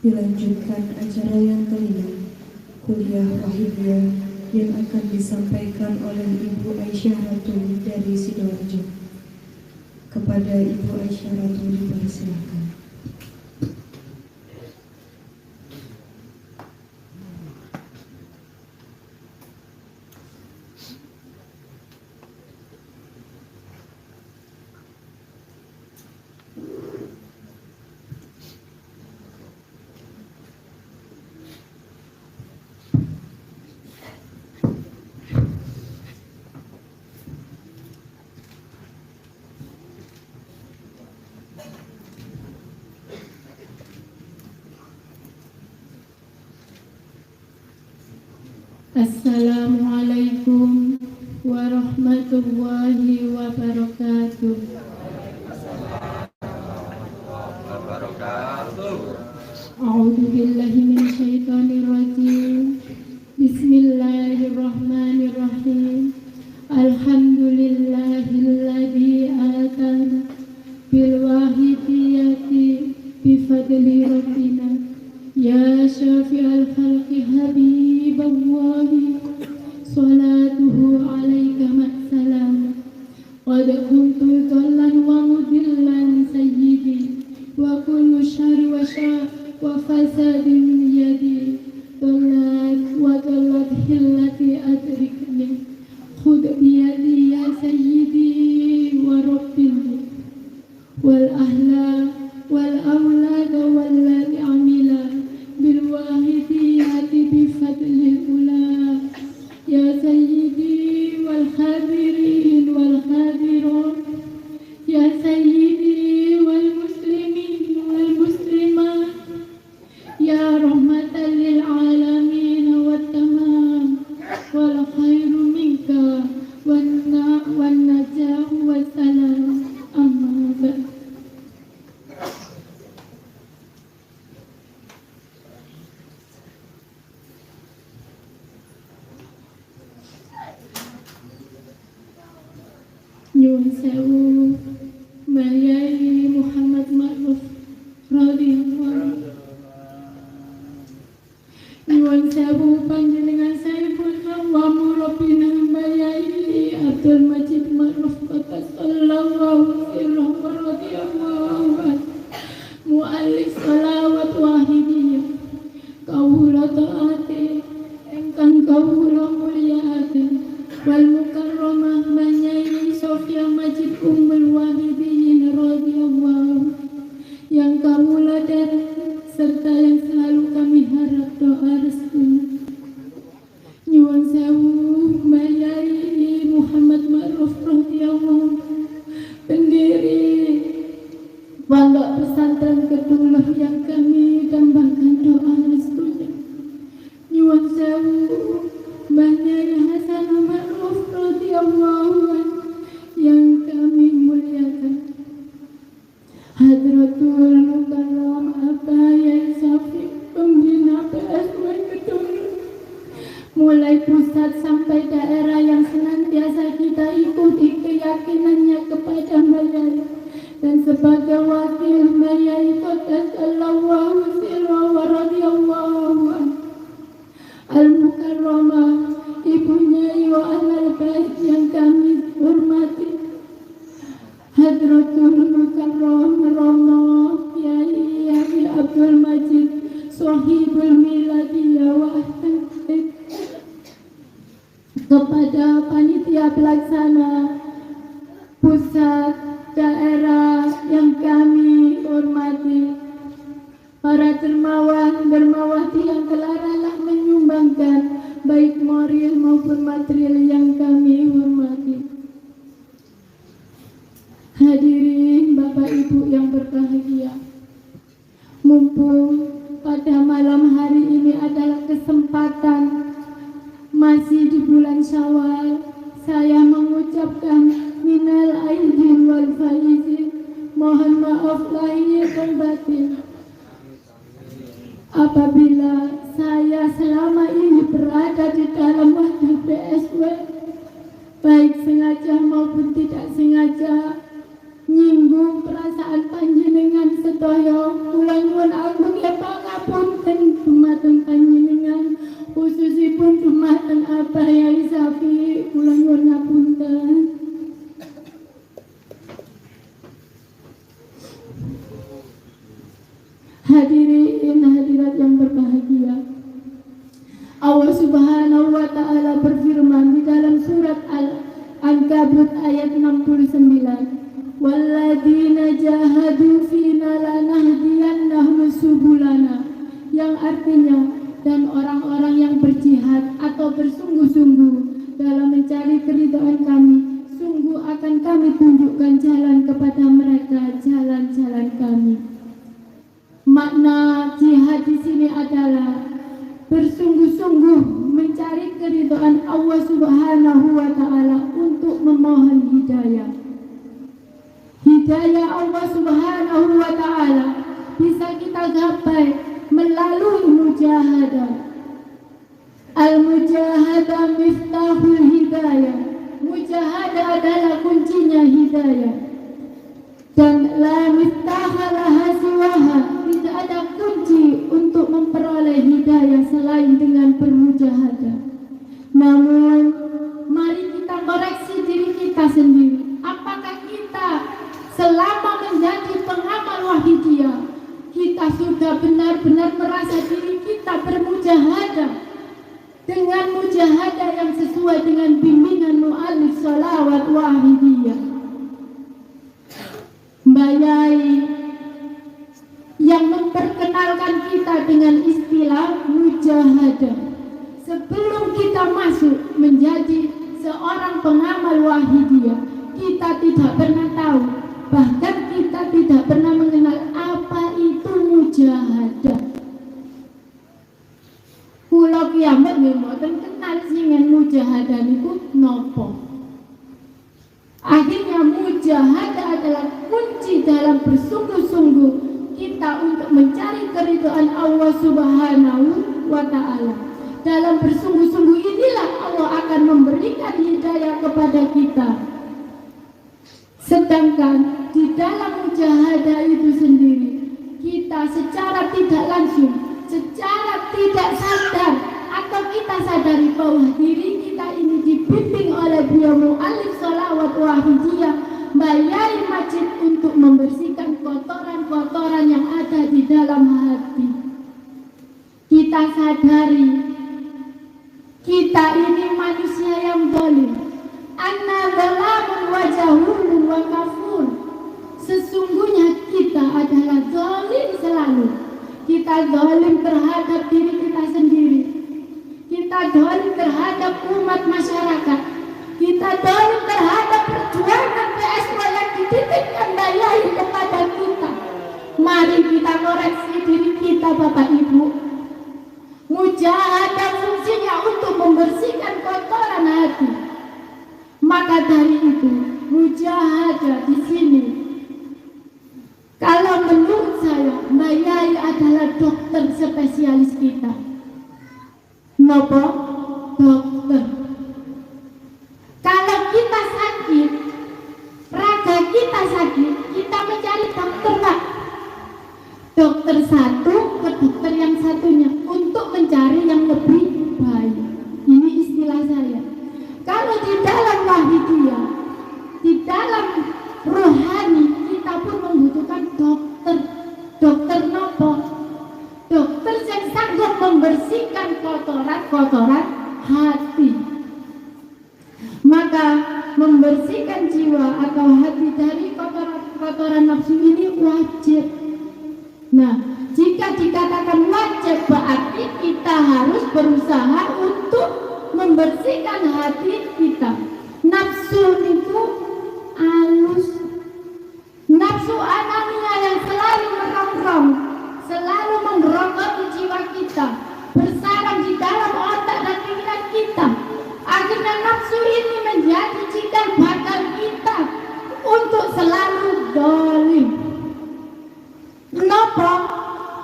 Dilanjutkan acara yang kelima, kuliah Wahidiyah yang akan disampaikan oleh Ibu Aisyah Ratu dari Sidoarjo. Kepada Ibu Aisyah Ratu dipersilakan. Assalamualaikum warahmatullahi wabarakatuh. A'udzu billahi minasyaitonir rajim. Bismillahirrahmanirrahim. Alhamdulillahilladzi atana bil wahidiyati bi fadli rabbina ya syafi'al khalqi habiballahi salatuhu alaika ma'salam. Qad kuntu dhallan wa mudillan sayyidi wa kullu syarri wa syar wa fasadin min yadi dhallat wa dhallat hillati adrikni khud biyadi ya sayyidi wa rabbil wal ahla wal awlada wal ladhi amila bil wahidiyati bi fadlil ula ya sayyidi wal hadirin wal hadirun ya sayyidi wal muslimin wal muslimat ya rahmatan lil alamin wa tamam wal khairu minka wan najah wa salam amma ba'd. Nyuwun sewu Mbah Yai Muhammad Ma'ruf radhiyallahu. Nyuwun sewu panjenengan saipun wa murabina Mbah Yai Abdul Majid Ma'ruf sallallahu radhiyallahu mu'allif shalawat wahidiyah kawula taati engkang kawula mulyakaken wal mukarramah Mbah Yai Sofia Majid Ummul Wahidin radhiyallahu yang kawula derek serta yang selalu kami harap doa restu. Nyuwun sewu Mbah Yai Muhammad Ma'ruf radhiyallahu pendiri Pondok Pesantren Kedulur yang kami tambahkan doa restunya. Nyuwun sewu Mbah Yai Hasan Ma'ruf radhiyallahu yang kami muliakan. Hadratul Mukarram Abah Yai Syafiq pembina PSW Kedulur, mulai pusat sampai daerah yang senantiasa kita ikuti keyakinannya kepada Mbah Yai, dan sebagai wakil Mbah Yai Sallallahu Sirra radhiyallahu Al-Mukarramah Ibu Nyai wa Ahlal Bait yang kami hormati, Hadratul Mukarram Rama Yai Yai Abdul Majid Sohibul Miladiyah wa Ahlal Bait, kepada panitia pelaksana pusat daerah yang kami hormati, para dermawan dermawati yang telah rela menyumbangkan baik moral maupun material yang kami hormati. Hadirin Bapak Ibu yang berbahagia, mumpung pada malam hari ini adalah kesempatan masih di bulan Syawal, saya mengucapkan minal aidin wal faizin, mohon maaf lahir dan batin apabila saya selama ini berada di dalam wadah PSW, baik sengaja maupun tidak sengaja, nyinggung perasaan panjenengan sedaya. Kula nyuwun agung ya pangapunten. Hadirin hadirat yang berbahagia, Allah Subhanahu wa Ta'ala berfirman di dalam surat Al-Ankabut ayat 69, walladzina jahadu fina lanahdiyannahum subulana, yang artinya dan orang-orang yang berjihad atau bersungguh-sungguh dalam mencari keridhaan kami, sungguh akan kami tunjukkan jalan kepada mereka, jalan-jalan kami. Makna jihad di sini adalah bersungguh-sungguh mencari keridhaan Allah Subhanahu wa Ta'ala untuk memohon hidayah. Hidayah Allah Subhanahu wa Ta'ala bisa kita gapai melalui mujahadah. Al-mujahadah miftahul hidayah. Mujahadah adalah kuncinya hidayah. Dan la miftaha laha siwaha, tidak ada kunci untuk memperoleh hidayah selain dengan bermujahadah. Namun mari kita koreksi diri kita sendiri. Apakah kita selama menjadi pengamal wahidiyah, kita sudah benar-benar merasa diri kita bermujahadah dengan mujahadah yang sesuai dengan bimbingan mu'alif sholawat wahidiyah? Mbak Yai yang memperkenalkan kita dengan istilah mujahadah. Sebelum kita masuk menjadi seorang pengamal wahidiyah, kita tidak pernah tahu, bahkan kita tidak pernah mengenal apa itu mujahadah. Kula kiamat nggih mboten kenal singen mujahadah niku napa. Akhirnya mujahadah adalah kunci dalam bersungguh-sungguh kita untuk mencari keridhaan Allah Subhanahu wa Ta'ala. Dalam bersungguh-sungguh inilah Allah akan memberikan hidayah kepada kita. Sedangkan di dalam mujahadah itu sendiri, kita secara tidak langsung, secara tidak sadar, atau kita sadari bahwa diri kita ini dibimbing oleh beliau mu'alif sholawat wahidiyah Mbak Yai Majid untuk membersihkan kotoran-kotoran yang ada di dalam hati. Kita sadari kita ini manusia yang zalim. Anna zalamun wa jahulun wa kafur. Sesungguhnya kita adalah zalim selalu. Kita zalim terhadap diri kita sendiri. Kita zalim terhadap umat masyarakat. Kita zalim terhadap perjuangan PSK yang dititipkan Mbak Yai kepada kita. Mari kita koreksi diri kita, Bapak Ibu. Mujahadah fungsinya untuk membersihkan kotoran hati. Maka dari itu, mujahadah di sini, kalau menurut saya, Mbak Yai adalah dokter spesialis kita. Napa? Dokter. Kalau kita sakit, raga kita sakit, kita mencari dokter, Pak. Dokter satu ke dokter yang satunya untuk mencari yang lebih baik. Ini istilah saya. Kalau di dalam wahidiyah, di dalam rohani, kita pun membutuhkan dokter. Dokter nopo? Dokter yang sanggup membersihkan kotoran-kotoran hati. Maka membersihkan jiwa atau hati dari kotoran-kotoran nafsu ini wajib. Nah, jika dikatakan wajib, berarti kita harus berusaha untuk membersihkan hati kita. Nafsu itu halus, nafsu anania yang selalu merongrong, selalu menggerogoti jiwa kita, bersarang di dalam otak dan pikiran kita. Akhirnya nafsu ini menjadi cikal bakal kita untuk selalu zalim. Kenapa?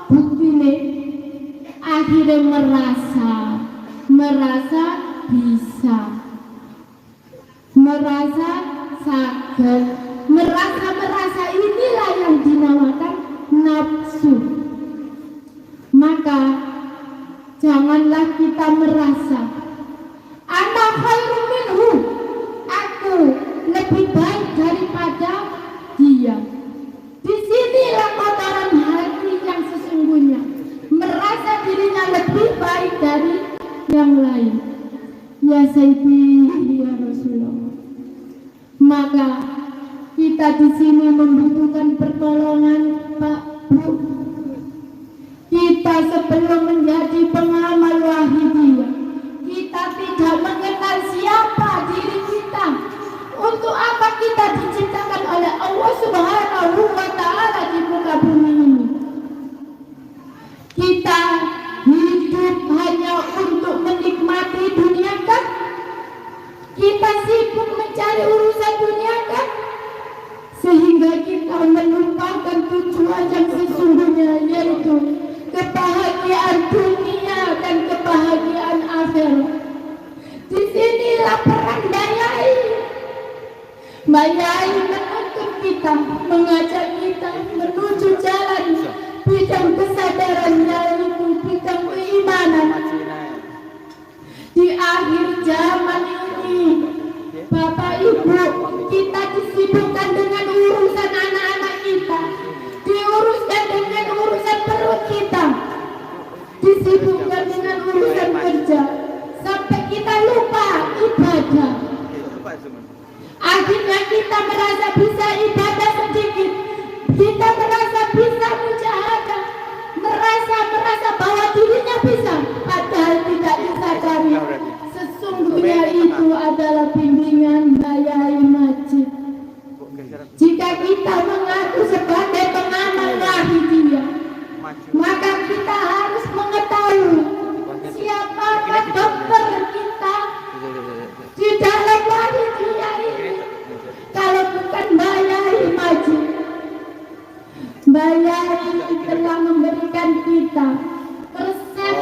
Buktinya akhirnya merasa bisa, merasa sakit, merasa inilah yang dinamakan nafsu. Maka janganlah kita merasa ana khairu minhu, aku lebih baik daripada dia. Disinilah kotoran hati yang sesungguhnya lain. Ya Sayyidi, ya Rasulullah. Maka kita di sini membutuhkan pertolongan, Pak, Bu. Kita sebelum menjadi pengamal wahidiyah, kita tidak mengenal siapa diri kita. Untuk apa kita diciptakan oleh Allah Subhanahu wa Ta'ala di muka bumi ini? Kita hidup hanya untuk menikmati dunia kan? Kita sibuk mencari urusan dunia kan? Sehingga kita melupakan tujuan yang sesungguhnya, yaitu kebahagiaan dunia dan kebahagiaan akhirat. Di sinilah peran Bayai. Bayai menuntut kita, mengajak kita menuju jalan bidang kesadaran, yaitu bidang keimanan. Di akhir zaman ini, Bapak Ibu, kita disibukkan dengan urusan anak-anak kita, diuruskan dengan urusan perut kita, disibukkan dengan urusan kerja, sampai kita lupa ibadah. Akhirnya kita merasa bisa ibadah sedikit, kita merasa bisa mujahadah, merasa bahwa dirinya bisa, padahal tidak disadari sesungguhnya itu adalah bimbingan Bayai Majid. Jika kita mengaku sebagai pengamal wahidiyah, maka kita harus mengetahui siapakah dokter kita di dalam wahidiyah ini. Kalau bukan Bayai Majid, Bayai telah memberikan kita resep.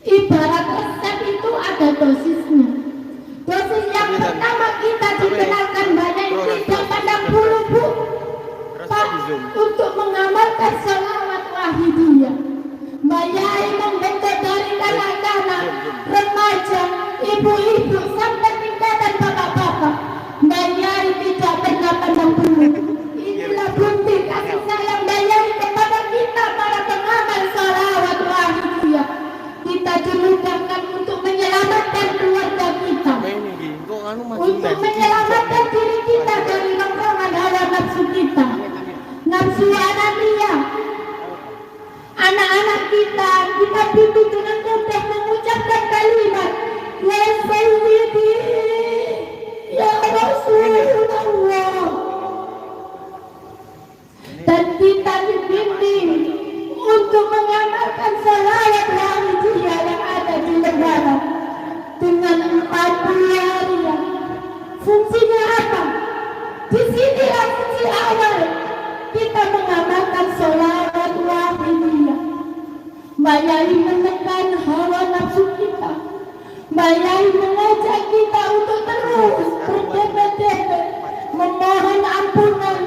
Ibarat resep itu ada dosisnya. Dosis yang pertama kita dikenalkan Bayai tidak pada bulu-bulu, Pak, untuk mengamalkan sholawat wahidiyah. Bayai membentuk dari kanak-kanak, remaja, ibu-ibu sampai tingkatan bapak-bapak. Bayai tidak pernah pandang bulu. Inilah bukti kasih sayang Bayai kepada kita para pengamal sholawat wahidiyah. Kita diludakan untuk menyelamatkan keluarga kita, untuk menyelamatkan diri kita dari rongrongan hawa nafsu kita, nafsu ananiyah. Anak-anak kita bimbing dengan mudah mengucapkan kalimat Ya Sayyidi, Ya Rasulullah. Dan kita dibimbing untuk mengamalkan sholawat wahidiyah yang ada di negara dengan 40 harian. Fungsinya apa? Di sinilah fungsi awal kita mengamalkan sholawat wahidiyah. Bayai menekan hawa nafsu kita. Bayai mengajak kita untuk terus berdebet-debet memohon ampunan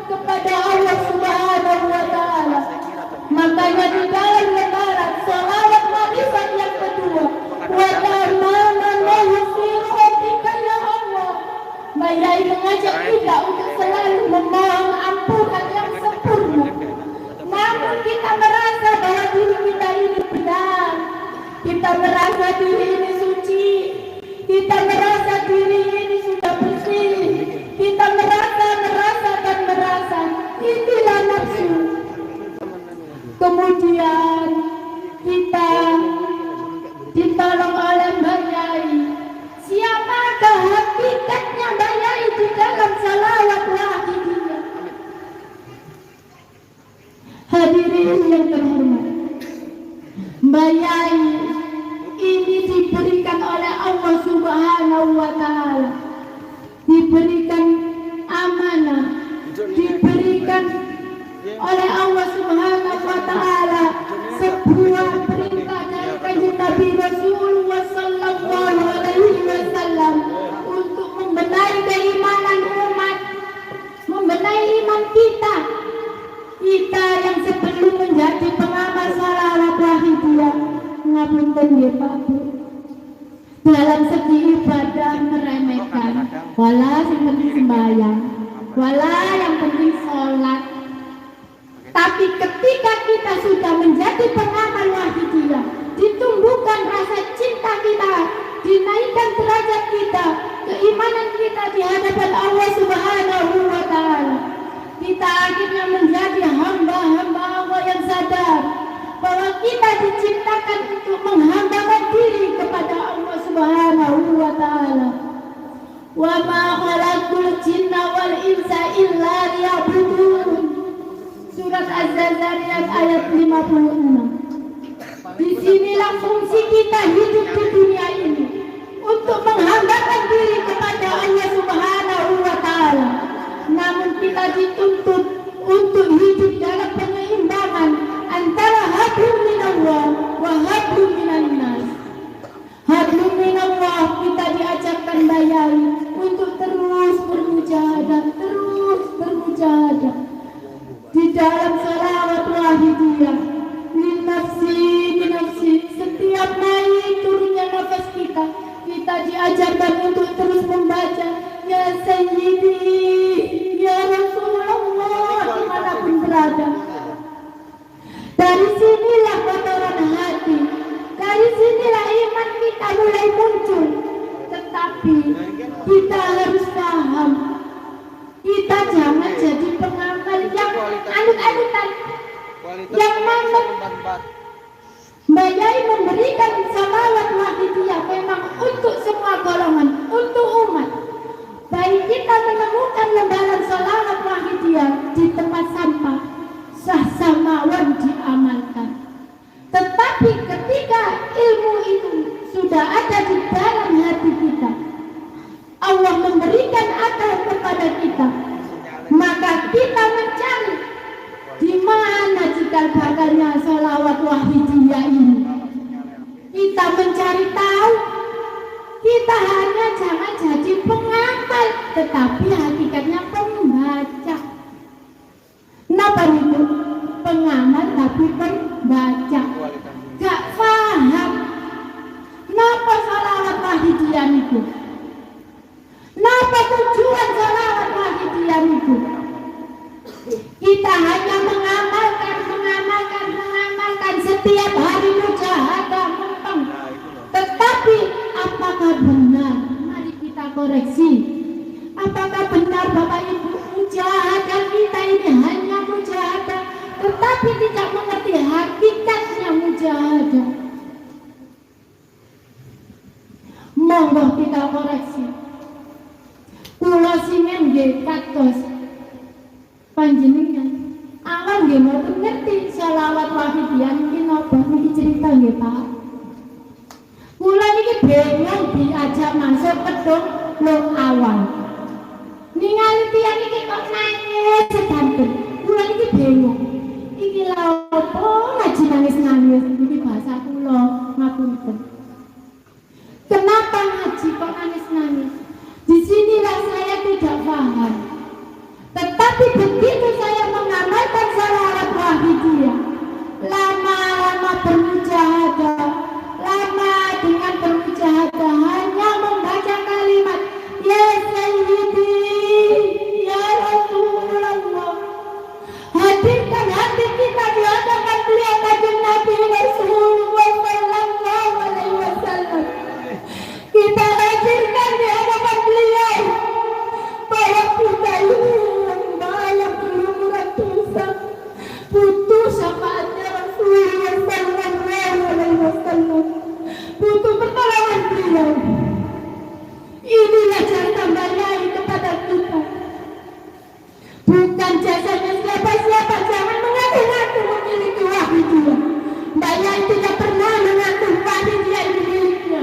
kepada Allah Subhanahu wa Ta'ala. Makanya di dalam lebaran sholawat warisan yang kedua, wa tamamahu fi rahmatika ya Allah. Bayai mengajak kita untuk selalu memohon ampunan yang sempurna. Namun kita merasa bahwa diri kita ini benar, kita merasa diri ini suci, kita merasa diri ini sudah bersih, kita merasa, inilah nafsu. Kemudian kita ditolong oleh Bayai. Siapakah hakikatnya Bayai di dalam sholawat wahidiyah? Hadirin yang terhormat, Bayai ini diberikan oleh Allah Subhanahu wa Ta'ala, diberikan amanah, diberikan oleh Allah Subhanahu wa Ta'ala sebuah perintah dari kanjeng Nabi Rasulullah sallallahu alaihi wasallam untuk membenahi keimanan umat, membenahi iman kita yang sebelum menjadi pengamal sholawat wahidiyah. Ngapunten nggih Pak Bu, dalam segi ibadah meremehkan, wala yang penting sembahyang, wala yang penting sholat. Tapi ketika kita sudah menjadi pengamal wahidiyah, ditumbuhkan rasa cinta di hadapan Allah Subhanahu wa Ta'ala. Kita akhirnya menjadi hamba-hamba Allah yang sadar bahwa kita diciptakan untuk menghambakan diri kepada Allah Subhanahu wa Ta'ala. Wa ma khalaqul jinna wal insa illa liya'budun. Surat Az-Zariyat ayat 56. Disinilah fungsi kita hidup di dunia ini, untuk menghambakan diri kepada Allah Subhanahu wa Ta'ala. Namun kita dituntut untuk hidup dalam penyeimbangan antara hablum minallah wa hablum minan nas. Hablum minallah kita diajarkan bayari untuk terus bermujahadah, di dalam salawat wahidiyah. Nafsi, setiap naik turunnya nafas kita diajarkan untuk terus membaca Ya Sayyidi, Ya Rasulullah, dimanapun berada. Dari sinilah kotoran hati, dari sinilah iman kita mulai muncul. Tetapi kita harus paham, kita jangan jadi pengamal yang anut-anutan, yang manut. Mbak Yai memberikan salawat wahidiyah memang untuk semua golongan, untuk umat. Baik kita menemukan lembaran salawat wahidiyah di tempat sampah, sah samawan diamalkan. Tetapi ketika ilmu itu sudah ada di dalam hati kita, Allah memberikan akal kepada kita, maka kita mencari di mana cikal bakalnya salawat wahidiyah ini. Kita mencari tahu, kita hanya jangan jadi pengamal, tetapi hakikatnya pembaca. Kenapa itu? Pengamal tapi pembaca, gak paham. Kenapa salawat wahidiyah itu? Kenapa tujuan salawat wahidiyah itu? Kita hanya mengamalkan setiap hari mujahadah mentang. Tetapi apakah benar? Mari kita koreksi. Apakah benar Bapak Ibu mujahadah kita ini hanya mujahadah, tetapi tidak mengerti hakikatnya mujahadah? Monggo kita koreksi. Kula singen nggih kados panjenengan awak nggih mboten ngerti salawat wahidiyah niki napa niki cerita nggih Pak. Kula niki bingung diajak masuk pedung lo awal. Ningali tiyang iki kok nangis sedanten. Kula niki bingung. Iki lha opo ngaji nangis-nangis niki bahasa kula ngapunten. Kenapa ngaji kok nangis-nangis? Di sinilah saya tidak paham. Tetapi begitu saya mengamalkan salawat wahidiyah, lama-lama bermujahadah, lama dengan bermujahadah hanya membaca kalimat Ya Sayyidi, Ya Rasulullah. Hadirkan hati kita di hadapan beliau kanjeng Nabi Rasulullah sallallahu alaihi wasallam. Kita hadirkan di hadapan beliau bahwa kita ini yang berumuran dosa, butuh syafaatnya Rasulullah sallallahu alaihi wasallam, butuh pertolongan beliau. Inilah jasa Mbak Yai kepada kita, bukan jasanya siapa-siapa. Jangan mengaku-ngaku memiliki wahidiyah. Mbak Yai tidak pernah mengaku wahidiyah ini miliknya.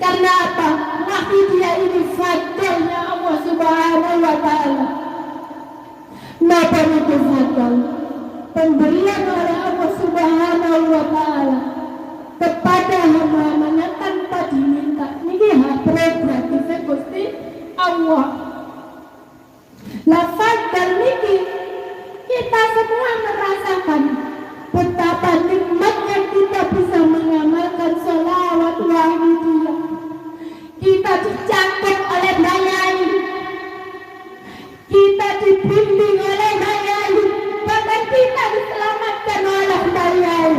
Karena apa? Wahidiyah ini fadlnya Allah Subhanahu wa Ta'ala. Napa itu fadl? Pemberian oleh Allah Subhanahu wa Ta'ala kepada hamba-hambanya tanpa diminta. Ini hak prerogatifnya Gusti Allah. Lafaz dan niki kita semua merasakan betapa nikmatnya kita bisa mengamalkan salawat wahidiyah. Kita dicakup oleh Mbak Yai, kita dibimbing oleh Mbak Yai, bahkan kita diselamatkan oleh Mbak Yai.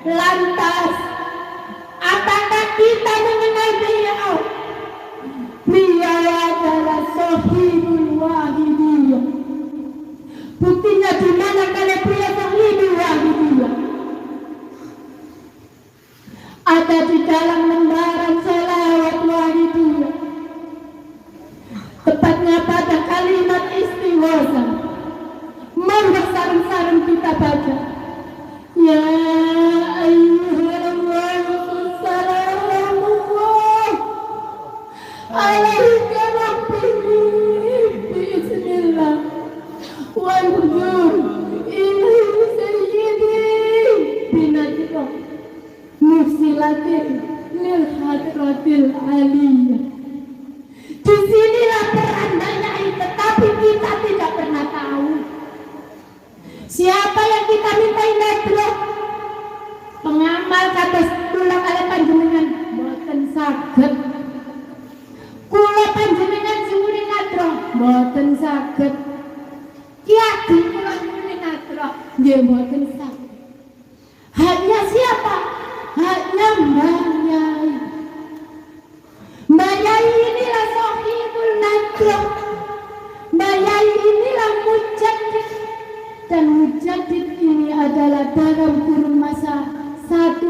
Lantas, apakah kita mengenal beliau? Beliau ada Ya ayyuhal salawatullah alaika rabbi bismillah wanzur ilaihi sayyidi binatika mufsilatin lil hadratil aliyah. Disinilah peran Bayai, tetapi kita tidak pernah tahu siapa yang kita mintai netro. Pengamal kata kula kalian panjenengan boten saged, kula panjenengan suwuni netro boten saged, kiai kula suwuni netro nggih boten saged. Hanya siapa? Hanya Bayai. Bayai inilah sahibul netro. Bayai inilah mujaddid, dan mujaddid ini adalah dalam kurun masa 100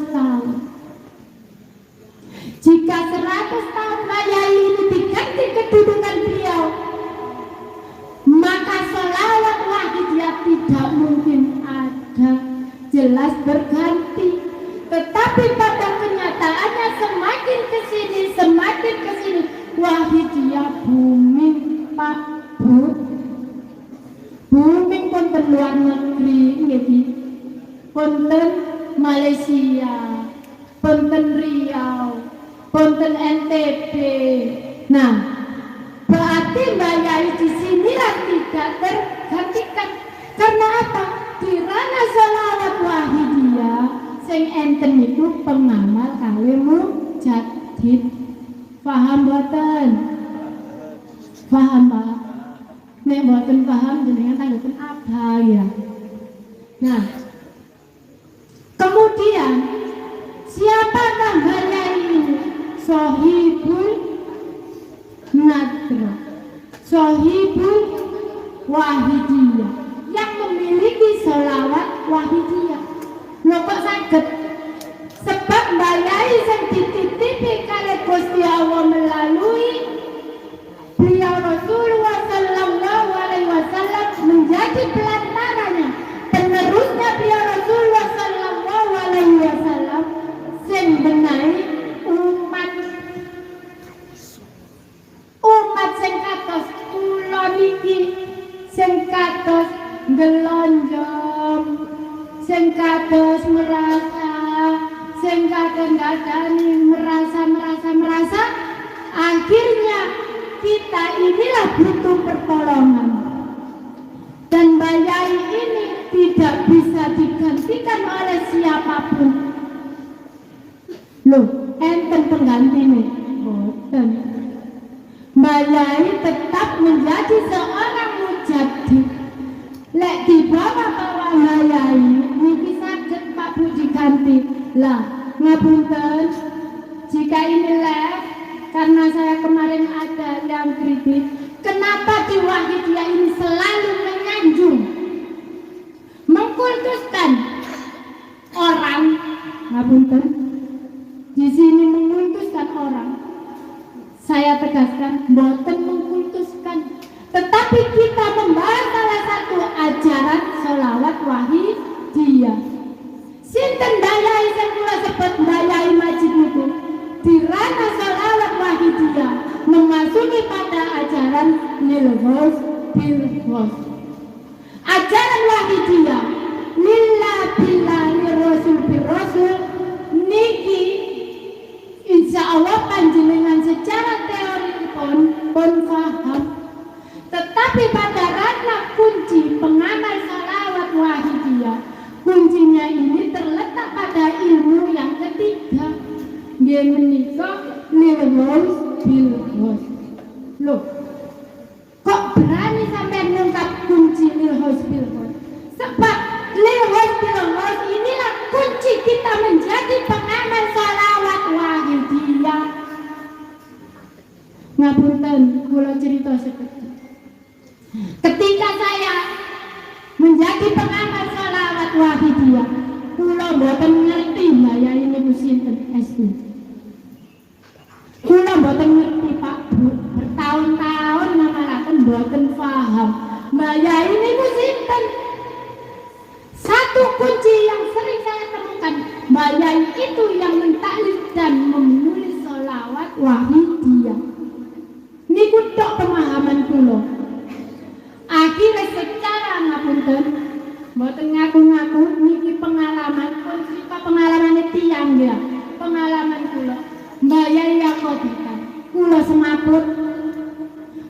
tahun. Jika 100 tahun Bayai ini diganti kedudukan beliau, maka sholawat wahidiyah tidak mungkin ada, jelas berganti. Tetapi pada kenyataannya semakin kesini wahidiyah booming, Pak Bu. Booming konten luar negeri nggih, konten Malaysia, konten Riau, konten NTB. Nah, berarti Bayai di sinilah tidak tergantikan. Karena apa? Di ranah sholawat wahidiyah sing enten itu pengamal kalih mujaddid. Paham boten? Paham, Pak? Nek boten paham jenengan tanggapan apa ya? Nah, kemudian siapakah Bayai ini? Sohibul nadra, sohibul wahidiyah, yang memiliki sholawat wahidiyah. Lho kok saged? Sebab Bayai sing dititipi kalih Gusti Allah melalui beliau Rasulullah sallallahu alaihi wasallam menjadi pelantaranya, penerusnya beliau Rasulullah sallallahu alaihi wasallam sing benahi umat sing kados kula niki, sing kados gelonjong, sing kados merasa, sing kadang-kadang merasa, akhirnya kita inilah butuh pertolongan. Dan Bayai ini tidak bisa digantikan oleh siapapun. Loh, enten pengganti nih? Boten. Bayai tetap menjadi seorang mujaddid. Lek di bawah Bayai niki saged Pak Bu diganti. Lah, ngapunten, jika ini live karena saya kemarin ada yang kritik, kenapa di wahidiyah ini selalu menyanjung, mengkultuskan orang? Ngapunten, di sini mengkultuskan orang. Saya tegaskan, boten mengkultuskan, tetapi kita membahas salah satu ajaran sholawat wahidiyah. Sinten Bayai sing kula sebut Bayai Majid niku di ranah sholawat wahidiyah memasuki pada ajaran Nilhos Bilhos. Ajaran wahidiyah lillah billah rasul birrasul niki insya Allah panjenengan secara teori pun paham, tetapi pada ranah kunci pengamal sholawat wahidiyah, kuncinya ini terletak pada ilmu yang ketiga, dia menikah Nilhos Bilhos. Loh, kok berani sampai mengungkap kunci Nilhos Bilhos? Sebab Nilhos Bilhos inilah kunci kita menjadi pengamal sholawat wahidiyah. Ngapunten, kula cerita seperti ketika saya menjadi pengamal sholawat wahidiyah, kula mboten ngerti Bayai niku sinten SD. Kula mboten ngerti Pak Bu, bertahun-tahun ngamalaken mboten paham Bayai niku sinten. kunci yang sering saya temukan, Mbak Yai itu yang mentaklif dan menulis sholawat wahidiyah. Niku tok pemahaman kula. Akhirnya secara ngapunten, mboten ngaku-ngaku niki pengalaman, cerita pengalaman tiyang ya, pengalaman kula. Mbak Yai Yakobikan, kula semaput,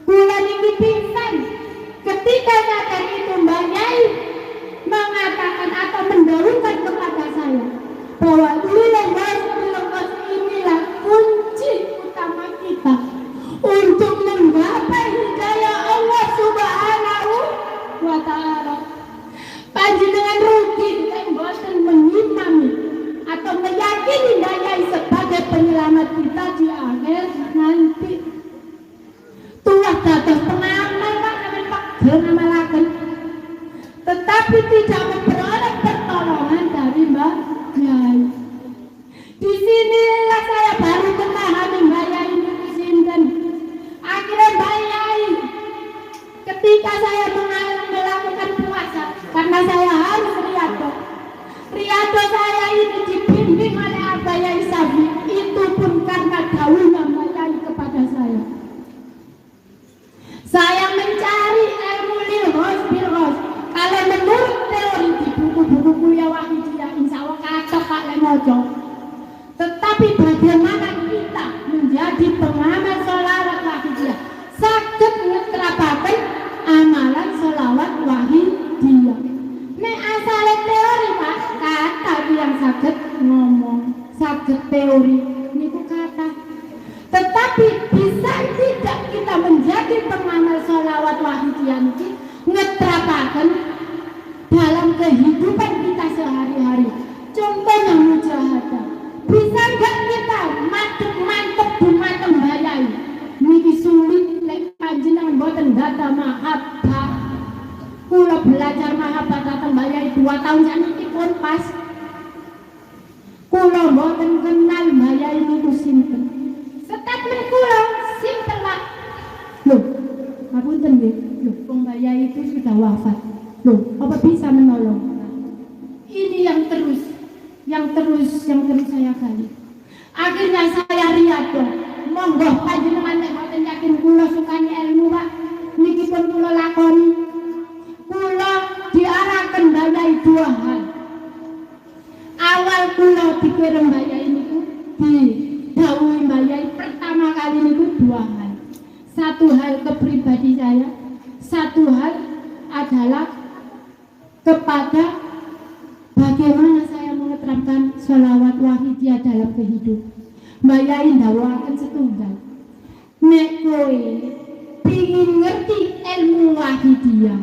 kula niki pingsan. Ketika sadar itu Mbak Yai mengatakan atau mendahulukan kepada saya bahwa lepas inilah kunci utama kita untuk menggapai hidayah Allah Subhanahu wa Ta'ala. Panjenengan rugi dan bosan mengimami atau meyakini Yai sebagai penyelamat kita di akhir nanti. Tuah dados pengamal Pak ngamalaken, tetapi tidak memperoleh pertolongan dari Mbak Yai. Di sinilah saya baru memahami Mbak Yai ini sinten. Akhirnya Mbak Yai, ketika saya melakukan puasa, karena saya harus riado saya ini dibimbing oleh Abah Yai Safi, itu pun karena dawuhnya Mbak Yai kepada saya. Saya mencari ilmu lilhos bilhos. Kalau menurut teori di buku-buku kuliah wahidiyah, insya Allah kacau Pak Lemojo. Tetapi bagaimana kita menjadi pengamal sholawat wahidiyah, saged ngetrapaken amalan sholawat wahidiyah. Nek asale teori Pak, kata yang saged ngomong, saged teori niku kata. Tetapi bisa tidak kita menjadi pengamal sholawat wahidiyah niki ngetrapaken dalam kehidupan kita sehari-hari. Contohnya mujahadah. Bisa enggak kita mantep dumateng Mbak Yai? Niki sulit lek panjenengan mboten data mahabbah. Kula belajar mahabbah datang Mbak Yai 2 tahun sakniki pun pas. Kula mboten kenal Mbak Yai niku sinten. Statement kula simpel Pak. Loh, ngapunten nggih. Loh, wong Mbak Yai itu sudah wafat. Loh, apa bisa menolong? Ini yang terus saya gali. Akhirnya saya riado. Monggo panjenengan nek mboten yakin kula sukani ilmu Pak, niki pun kula lakoni. Kula diarahkan Mbak Yai 2 hal. Awal kula dikirim Mbak Yai niku didhawuhi Mbak Yai pertama kali niku 2 hal. Satu hal ke pribadi saya, satu hal adalah kepada bagaimana saya mengeterapkan sholawat wahidiyah dalam kehidupan. Mbak Yai ndawuhaken setunggal. Nek kowe pingin ngerti ilmu wahidiyah,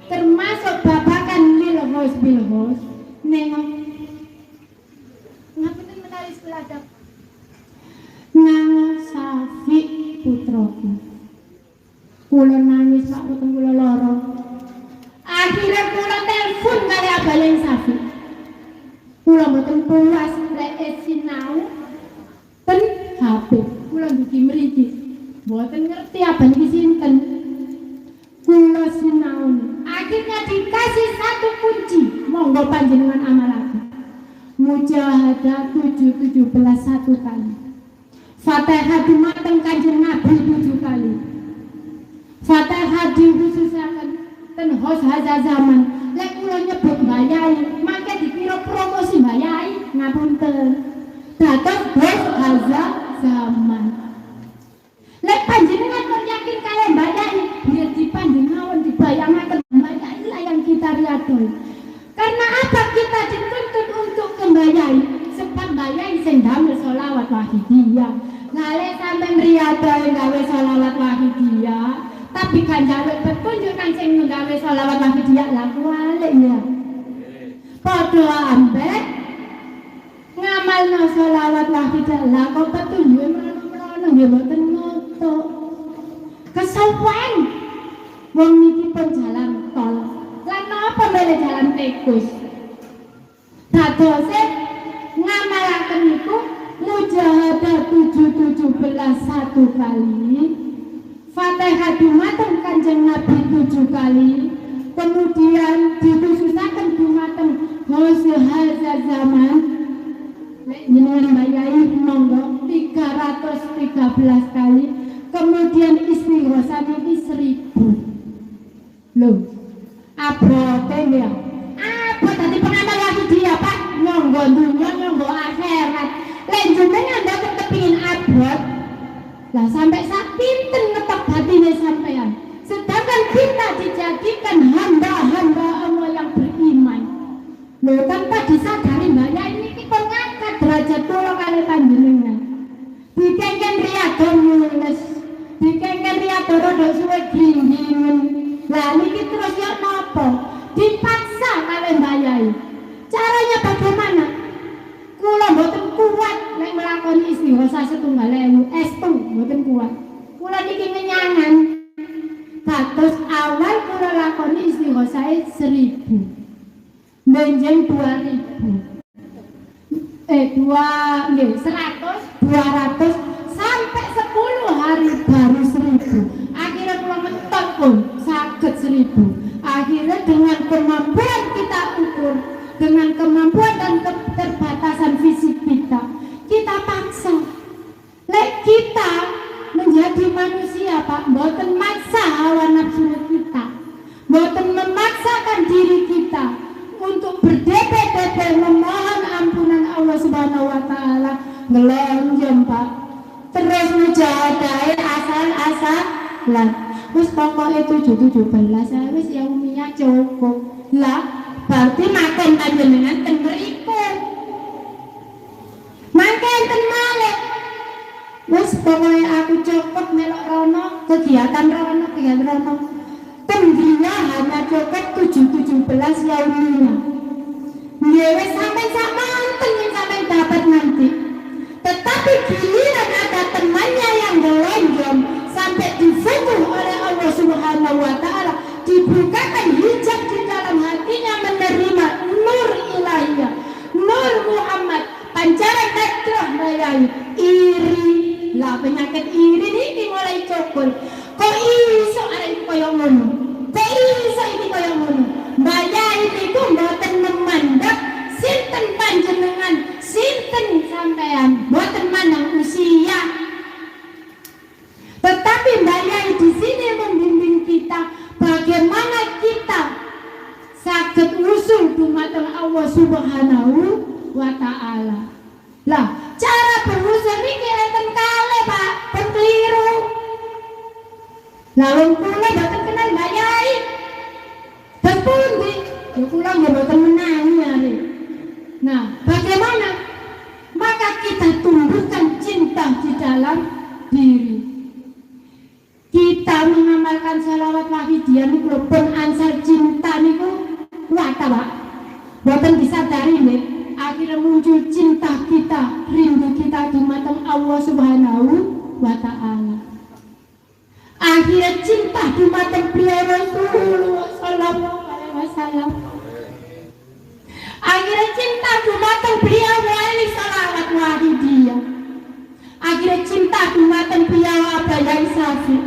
termasuk babakan lilhos bilhos, nengok ngapunten menawi seladap nang Safi putraku. Kula nangis Pak, boten kula lara. Akhirnya kula telepon kali Abah Yai Safi. Kula boten puas lek sinau ten HP. Kula ndugi mriki. Boten ngerti apa niki sinten. Kula sinau. Akhirnya dikasih satu kunci. Monggo panjenengan amalaken. Mujahadah 17 1 kali. Fatihah dumateng Kanjeng Nabi 7 kali. Fatihah dikhususaken ten hos haza zaman. Lek kula nyebut Mbak Yai, mangke dikira promosi Mbak Yai, ngapunten. Dados hos haza zaman. Lek panjenengan pun yakin kalian Mbak Yai, biar dipanjenengan dibayangaken Mbak Yai lah yang kita riadoi. Karena apa kita dituntut untuk ke Mbak Yai? Sebab Mbak Yai sing damel sholawat wahidiyah. Ngale sampean riadoi gawe sholawat wahidiyah, tapi kan jaluk petunjuk kan sing nggawe sholawat wahidiyah lah kualik ya. Padha ambek ngamalno sholawat wahidiyah lah kok petunjuk merono nggih mboten ngono. Kesowan wong niki pun jalan tol. Lan napa mele jalan tikus? Dadose ngamalaken niku mujahadah 17 1 kali. Fatihah dumateng Kanjeng Nabi 7 kali. Kemudian dikhususaken dumateng sehazal zaman jenengan bayahi monggo 313 kali, kemudian istighosah niki 1000. Loh, abote ya. Abot tadi pengamal lagi dia Pak, nyonggo dunya nyonggo akhirat. Lek jenengan ndak kepengin abot, lah sampai sak pinten ngetok batine sampean. Sedangkan kita dijadikan hamba-hamba Allah yang beriman. Loh, tanpa disadari Mbak ya ini kita ngangkat derajat kula kali panjenengan. Dikengken riyado mulus, dikengken riyado rada suwe gringgingen. Lah niki terus ya napa? Dipaksa kali Mbak Yai. Caranya bagaimana? Kula mboten kuat nek nglakoni istighosah 1.000 estu mboten kuat. Kula niki ngenyangan. Kados awal kula lakoni istighosah 1000. Menjeng 2000. 100, 200 sampai 10 hari baru 1000. Akhirnya kula mentok pun saged 1000. Akhirnya dengan kemampuan kita ukur, dengan kemampuan dan keterbatasan fisik kita paksa. Lek kita menjadi manusia Pak, mboten maksa hawa nafsu kita, mboten memaksakan diri kita untuk berdebet-debet memohon ampunan Allah Subhanahu wa taala, ngelonjong Pak. Terus mujahadah asal-asalan. Wis pokoke 17 wis ya umiyah cukup. Lah, berarti makan panjenengan ten mriku. Makan ten malih. Wis pokoke aku cukup melok rono, kegiatan rono. Tenggina hanya cukup 17 yaumnya. Ngewe sampai samanten yang sampai dapat nanti. Tetapi giliran ada temannya yang gelonjong sampai disentuh oleh Allah Subhanahu wa taala, dibukakan hijab di dalam hatinya menerima nur ilahiyah, nur Muhammad, pancaran dakwah bayai. Iri lah, penyakit iri niki mulai cokol. Kok iso arek koyo ngono? Kok iso iki koyo ngono? Bayai niku mboten memandang sinten panjenengan, sinten sampean, mboten mandang usia. Tetapi bayai di sini membimbing kita bagaimana kita saged usul dumateng Allah Subhanahu wa taala. Lah, cara berusul niki enten kalih Pak, keliru. Lah wong kula mboten kenal bayai. Pundi? Ya kula mboten menangi. Nah, bagaimana? Maka kita tumbuhkan cinta di dalam diri. Kita mengamalkan shalawat wahidiyah niku pun ansar cinta niku kuat Pak. Mboten disadari nggih, akhirnya muncul cinta kita, rindu kita dumateng Allah Subhanahu wa taala. Akhirnya cinta dumateng beliau Rasulullah sallallahu alaihi wasallam. Akhirnya cinta dumateng beliau melalui shalawat wahidiyah. Akhirnya cinta dumateng beliau Abah Safi.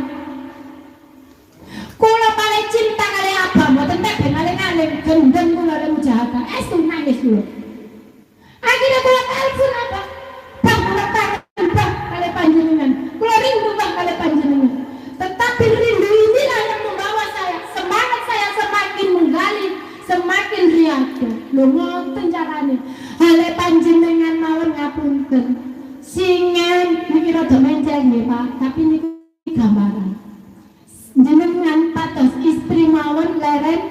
Kula paling cinta kali apa? Mboten teh ngaling-ngaling gendeng kula le mujahadah. Estu nangis kula. Akhirnya kula telepon apa? Bang kula kangen Bang kali panjenengan. Kula rindu Bang kali panjenengan. Tetapi rindu inilah yang membawa saya, semangat saya semakin menggali, semakin riyadhah. Lho ngoten carane. Hale panjenengan mawon ngapunten. Singen niki rada menceng nggih Pak, tapi niku gambaran. Jenengan patos istri mawon leren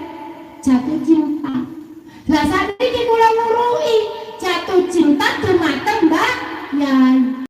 jatuh cinta. Lah